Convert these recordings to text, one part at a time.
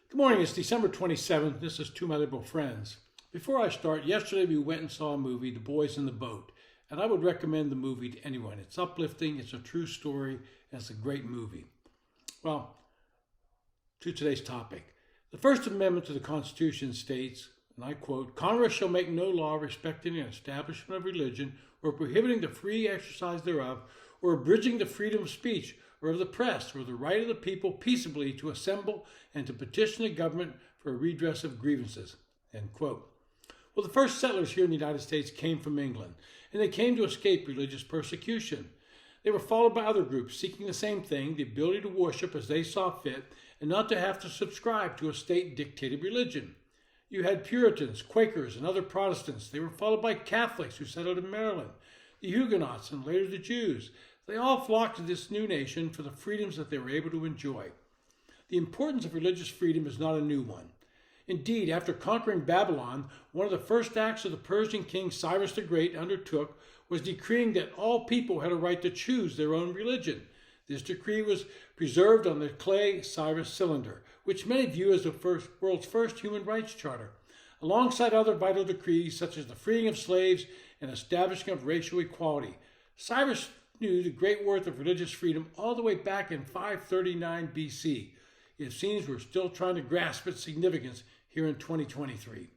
Good morning, it's December 27th. This is To My Liberal Friends. Before I start, yesterday we went and saw a movie, The Boys in the Boat, and I would recommend the movie to anyone. It's uplifting, it's a true story, and it's a great movie. Well, to today's topic. The First Amendment to the Constitution states, and I quote, "Congress shall make no law respecting an establishment of religion or prohibiting the free exercise thereof or abridging the freedom of speech or of the press, or the right of the people peaceably to assemble and to petition the government for a redress of grievances." End quote. Well, the first settlers here in the United States came from England, and they came to escape religious persecution. They were followed by other groups seeking the same thing, the ability to worship as they saw fit, and not to have to subscribe to a state-dictated religion. You had Puritans, Quakers, and other Protestants. They were followed by Catholics who settled in Maryland, the Huguenots, and later the Jews. They all flocked to this new nation for the freedoms that they were able to enjoy. The importance of religious freedom is not a new one. Indeed, after conquering Babylon, one of the first acts of the Persian king Cyrus the Great undertook was decreeing that all people had a right to choose their own religion. This decree was preserved on the clay Cyrus cylinder, which many view as the world's first human rights charter, alongside other vital decrees such as the freeing of slaves and establishing of racial equality. Cyrus knew the great worth of religious freedom all the way back in 539 BC. It seems we're still trying to grasp its significance here in 2023.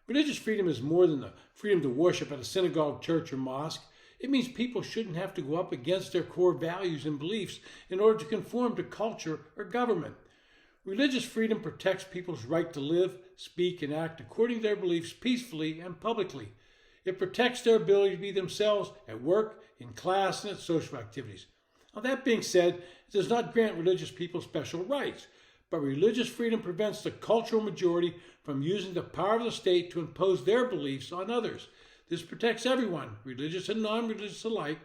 Religious freedom is more than the freedom to worship at a synagogue, church, or mosque. It means people shouldn't have to go up against their core values and beliefs in order to conform to culture or government. Religious freedom protects people's right to live, speak, and act according to their beliefs peacefully and publicly. It protects their ability to be themselves at work, in class, and at social activities. Now, that being said, it does not grant religious people special rights, but religious freedom prevents the cultural majority from using the power of the state to impose their beliefs on others. This protects everyone, religious and non-religious alike,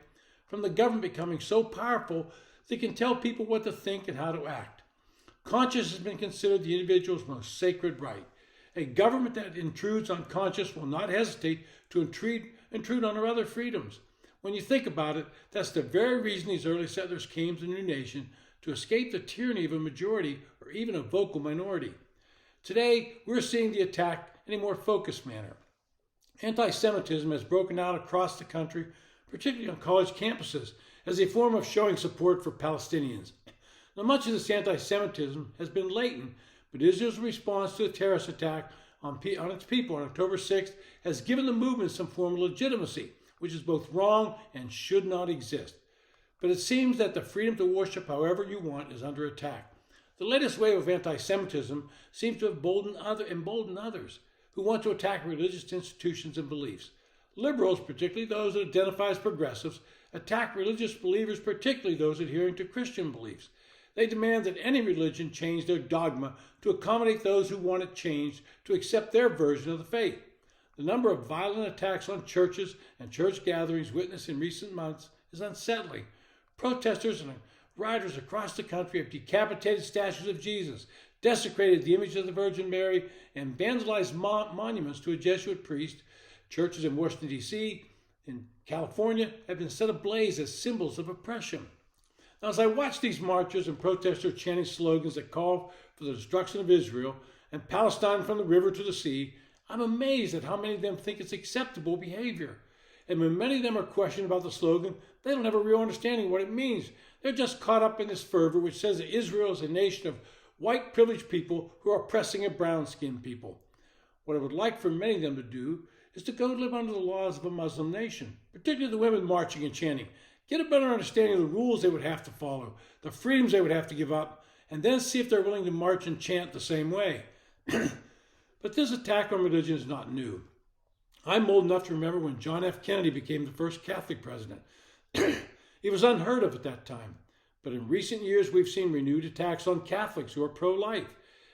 from the government becoming so powerful they can tell people what to think and how to act. Conscience has been considered the individual's most sacred right. A government that intrudes on conscience will not hesitate to intrude on our other freedoms. When you think about it, that's the very reason these early settlers came to the new nation, to escape the tyranny of a majority or even a vocal minority. Today, we're seeing the attack in a more focused manner. Antisemitism has broken out across the country, particularly on college campuses, as a form of showing support for Palestinians. Now, much of this anti-Semitism has been latent, but Israel's response to the terrorist attack on its people on October 6th has given the movement some form of legitimacy, which is both wrong and should not exist. But it seems that the freedom to worship however you want is under attack. The latest wave of anti-Semitism seems to have emboldened others who want to attack religious institutions and beliefs. Liberals, particularly those that identify as progressives, attack religious believers, particularly those adhering to Christian beliefs. They demand that any religion change their dogma to accommodate those who want it changed to accept their version of the faith. The number of violent attacks on churches and church gatherings witnessed in recent months is unsettling. Protesters and rioters across the country have decapitated statues of Jesus, desecrated the image of the Virgin Mary, and vandalized monuments to a Jesuit priest. Churches in Washington, D.C., and California have been set ablaze as symbols of oppression. Now, as I watch these marchers and protesters chanting slogans that call for the destruction of Israel and Palestine from the river to the sea, I'm amazed at how many of them think it's acceptable behavior. And when many of them are questioned about the slogan, they don't have a real understanding of what it means. They're just caught up in this fervor which says that Israel is a nation of white privileged people who are oppressing a brown-skinned people. What I would like for many of them to do is to go live under the laws of a Muslim nation, particularly the women marching and chanting. Get a better understanding of the rules they would have to follow, the freedoms they would have to give up, and then see if they're willing to march and chant the same way. But this attack on religion is not new. I'm old enough to remember when John F. Kennedy became the first Catholic president. It was unheard of at that time. But in recent years, we've seen renewed attacks on Catholics who are pro-life.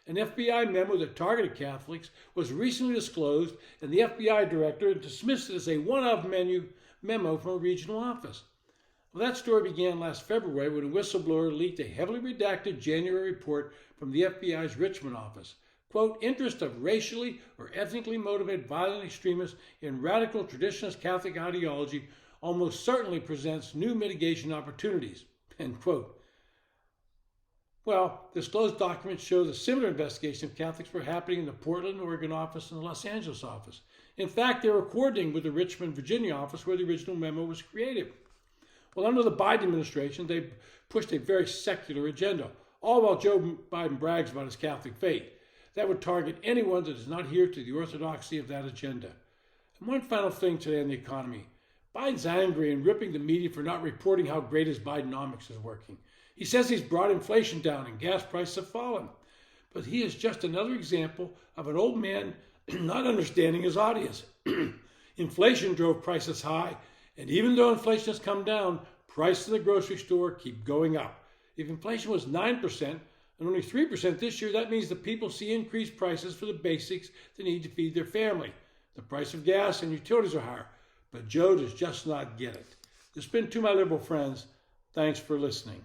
An FBI memo that targeted Catholics was recently disclosed, and the FBI director dismissed it as a one-off memo from a regional office. Well, that story began last February when a whistleblower leaked a heavily redacted January report from the FBI's Richmond office. Quote, "Interest of racially or ethnically motivated violent extremists in radical traditionalist Catholic ideology almost certainly presents new mitigation opportunities." End quote. Well, disclosed documents show the similar investigation of Catholics were happening in the Portland, Oregon office and the Los Angeles office. In fact, they were coordinating with the Richmond, Virginia office where the original memo was created. Well, under the Biden administration, they pushed a very secular agenda, all while Joe Biden brags about his Catholic faith. That would target anyone that does not adhere to the orthodoxy of that agenda. And one final thing today on the economy. Biden's angry and ripping the media for not reporting how great his Bidenomics is working. He says he's brought inflation down and gas prices have fallen. But he is just another example of an old man not understanding his audience. Inflation drove prices high, and even though inflation has come down, prices in the grocery store keep going up. If inflation was 9% and only 3% this year, that means that people see increased prices for the basics they need to feed their family. The price of gas and utilities are higher, but Joe does just not get it. This has been To My Liberal Friends. Thanks for listening.